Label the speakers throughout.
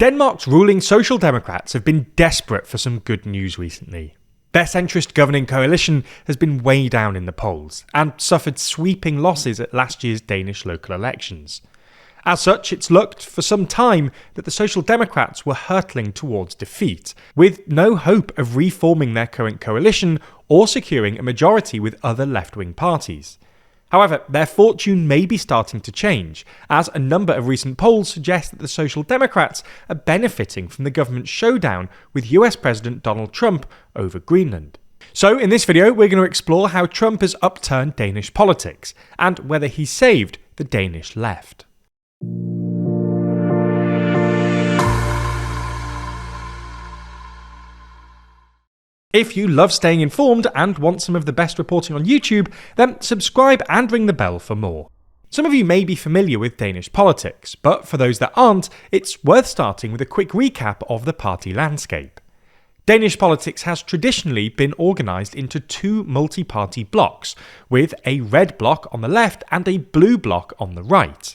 Speaker 1: Denmark's ruling Social Democrats have been desperate for some good news recently. Their centrist governing coalition has been way down in the polls and suffered sweeping losses at last year's Danish local elections. As such, it's looked for some time that the Social Democrats were hurtling towards defeat, with no hope of reforming their current coalition or securing a majority with other left-wing parties. However, their fortune may be starting to change, as a number of recent polls suggest that the Social Democrats are benefiting from the government showdown with US President Donald Trump over Greenland. So in this video, we're going to explore how Trump has upturned Danish politics, and whether he saved the Danish left. If you love staying informed and want some of the best reporting on YouTube, then subscribe and ring the bell for more. Some of you may be familiar with Danish politics, but for those that aren't, it's worth starting with a quick recap of the party landscape. Danish politics has traditionally been organised into two multi-party blocks, with a red bloc on the left and a blue bloc on the right.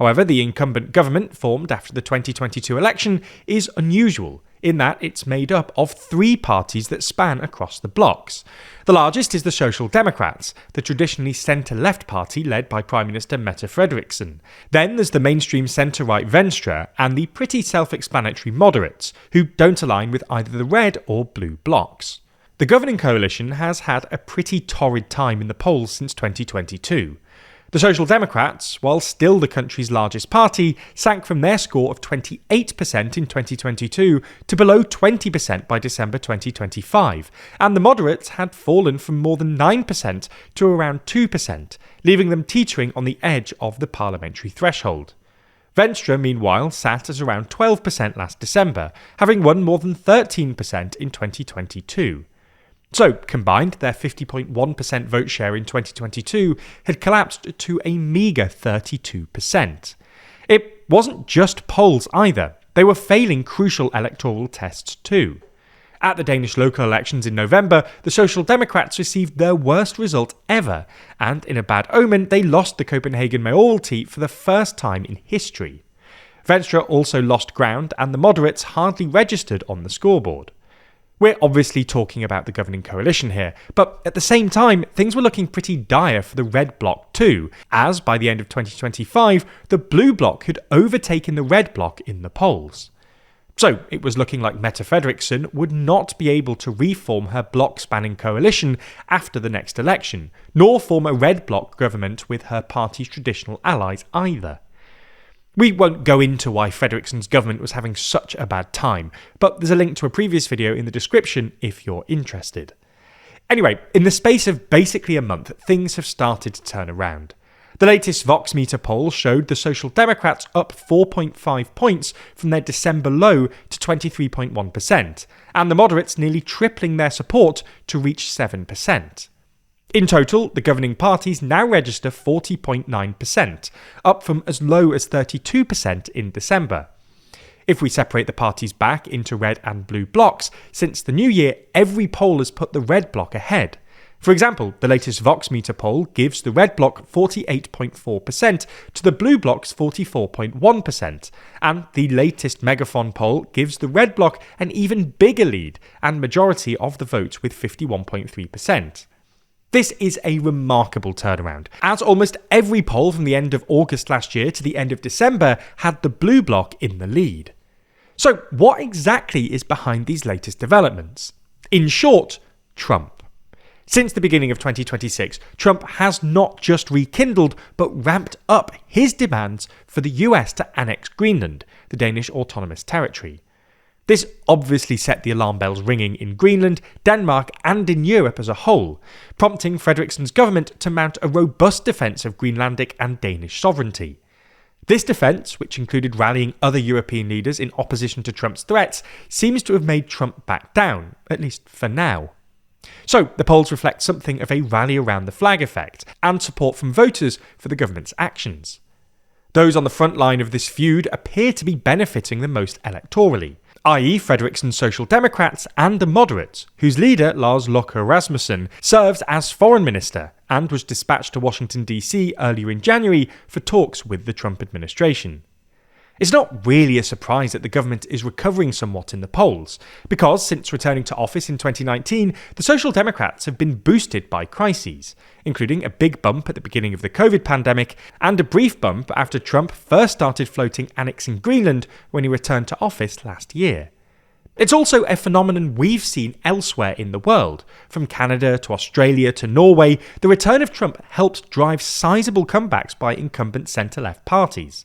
Speaker 1: However, the incumbent government formed after the 2022 election is unusual, in that it's made up of three parties that span across the blocks. The largest is the Social Democrats, the traditionally centre-left party led by Prime Minister Mette Frederiksen. Then there's the mainstream centre-right Venstre and the pretty self-explanatory moderates, who don't align with either the red or blue blocks. The governing coalition has had a pretty torrid time in the polls since 2022. The Social Democrats, while still the country's largest party, sank from their score of 28% in 2022 to below 20% by December 2025, and the moderates had fallen from more than 9% to around 2%, leaving them teetering on the edge of the parliamentary threshold. Venstre, meanwhile, sat at around 12% last December, having won more than 13% in 2022. So, combined, their 50.1% vote share in 2022 had collapsed to a meagre 32%. It wasn't just polls either. They were failing crucial electoral tests too. At the Danish local elections in November, the Social Democrats received their worst result ever, and in a bad omen, they lost the Copenhagen mayoralty for the first time in history. Venstre also lost ground, and the moderates hardly registered on the scoreboard. We're obviously talking about the governing coalition here, but at the same time, things were looking pretty dire for the red bloc too, as by the end of 2025, the blue bloc had overtaken the red bloc in the polls. So it was looking like Mette Frederiksen would not be able to reform her bloc-spanning coalition after the next election, nor form a red bloc government with her party's traditional allies either. We won't go into why Frederiksen's government was having such a bad time, but there's a link to a previous video in the description if you're interested. Anyway, in the space of basically a month, things have started to turn around. The latest Voxmeter poll showed the Social Democrats up 4.5 points from their December low to 23.1%, and the moderates nearly tripling their support to reach 7%. In total, the governing parties now register 40.9%, up from as low as 32% in December. If we separate the parties back into red and blue blocks, since the new year, every poll has put the red bloc ahead. For example, the latest Voxmeter poll gives the red bloc 48.4% to the blue bloc's 44.1%, and the latest Megaphone poll gives the red bloc an even bigger lead and majority of the votes with 51.3%. This is a remarkable turnaround, as almost every poll from the end of August last year to the end of December had the blue bloc in the lead. So what exactly is behind these latest developments? In short, Trump. Since the beginning of 2026, Trump has not just rekindled, but ramped up his demands for the US to annex Greenland, the Danish autonomous territory. This obviously set the alarm bells ringing in Greenland, Denmark and in Europe as a whole, prompting Frederiksen's government to mount a robust defence of Greenlandic and Danish sovereignty. This defence, which included rallying other European leaders in opposition to Trump's threats, seems to have made Trump back down, at least for now. So the polls reflect something of a rally around the flag effect and support from voters for the government's actions. Those on the front line of this feud appear to be benefiting the most electorally, i.e. Frederiksen's Social Democrats and the moderates, whose leader, Lars Løkke Rasmussen, serves as foreign minister and was dispatched to Washington DC earlier in January for talks with the Trump administration. It's not really a surprise that the government is recovering somewhat in the polls, because since returning to office in 2019, the Social Democrats have been boosted by crises, including a big bump at the beginning of the COVID pandemic and a brief bump after Trump first started floating annexing Greenland when he returned to office last year. It's also a phenomenon we've seen elsewhere in the world. From Canada to Australia to Norway, the return of Trump helped drive sizable comebacks by incumbent centre-left parties.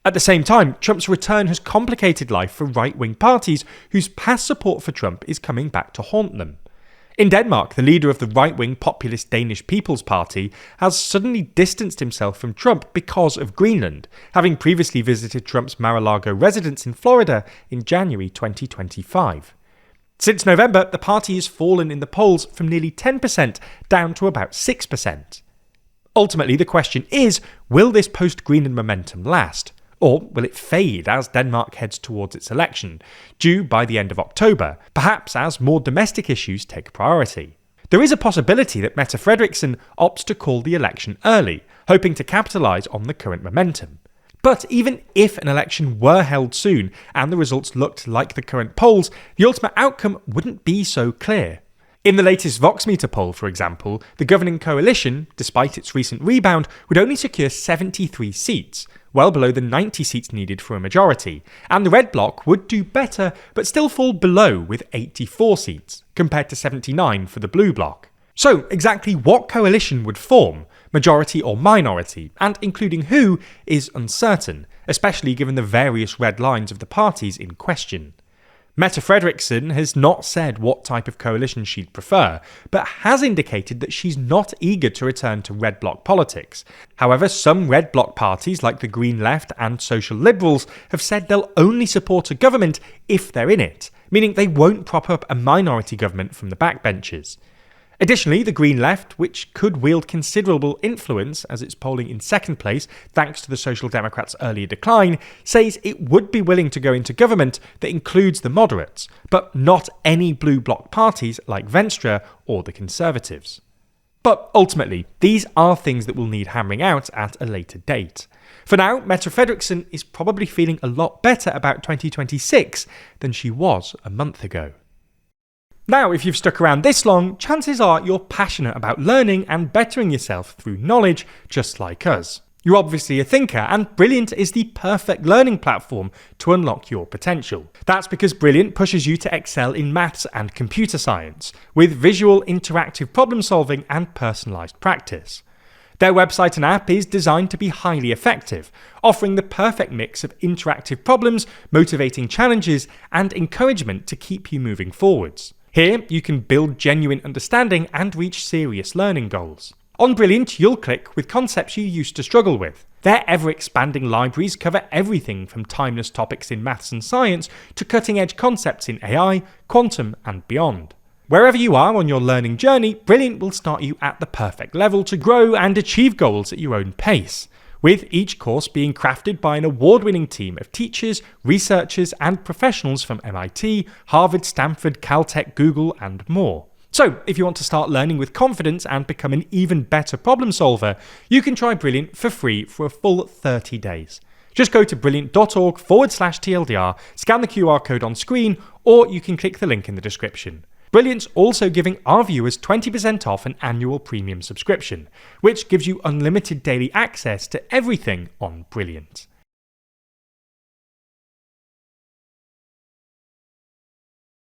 Speaker 1: At the same time, Trump's return has complicated life for right-wing parties whose past support for Trump is coming back to haunt them. In Denmark, the leader of the right-wing populist Danish People's Party has suddenly distanced himself from Trump because of Greenland, having previously visited Trump's Mar-a-Lago residence in Florida in January 2025. Since November, the party has fallen in the polls from nearly 10% down to about 6%. Ultimately, the question is, will this post-Greenland momentum last? Or will it fade as Denmark heads towards its election, due by the end of October, perhaps as more domestic issues take priority? There is a possibility that Mette Frederiksen opts to call the election early, hoping to capitalise on the current momentum. But even if an election were held soon and the results looked like the current polls, the ultimate outcome wouldn't be so clear. In the latest Voxmeter poll, for example, the governing coalition, despite its recent rebound, would only secure 73 seats, well below the 90 seats needed for a majority, and the Red Bloc would do better but still fall below with 84 seats, compared to 79 for the Blue Bloc. So, exactly what coalition would form, majority or minority, and including who, is uncertain, especially given the various red lines of the parties in question. Mette Frederiksen has not said what type of coalition she'd prefer, but has indicated that she's not eager to return to Red Bloc politics. However, some Red Bloc parties like the Green Left and Social Liberals have said they'll only support a government if they're in it, meaning they won't prop up a minority government from the backbenches. Additionally, the Green Left, which could wield considerable influence as it's polling in second place thanks to the Social Democrats' earlier decline, says it would be willing to go into government that includes the moderates, but not any blue bloc parties like Venstre or the Conservatives. But ultimately, these are things that will need hammering out at a later date. For now, Mette Frederiksen is probably feeling a lot better about 2026 than she was a month ago. Now, if you've stuck around this long, chances are you're passionate about learning and bettering yourself through knowledge, just like us. You're obviously a thinker, and Brilliant is the perfect learning platform to unlock your potential. That's because Brilliant pushes you to excel in maths and computer science, with visual, interactive problem solving and personalised practice. Their website and app is designed to be highly effective, offering the perfect mix of interactive problems, motivating challenges, and encouragement to keep you moving forwards. Here, you can build genuine understanding and reach serious learning goals. On Brilliant, you'll click with concepts you used to struggle with. Their ever-expanding libraries cover everything from timeless topics in maths and science to cutting-edge concepts in AI, quantum, and beyond. Wherever you are on your learning journey, Brilliant will start you at the perfect level to grow and achieve goals at your own pace, with each course being crafted by an award-winning team of teachers, researchers, and professionals from MIT, Harvard, Stanford, Caltech, Google, and more. So, if you want to start learning with confidence and become an even better problem solver, you can try Brilliant for free for a full 30 days. Just go to brilliant.org/TLDR, scan the QR code on screen, or you can click the link in the description. Brilliant's also giving our viewers 20% off an annual premium subscription, which gives you unlimited daily access to everything on Brilliant.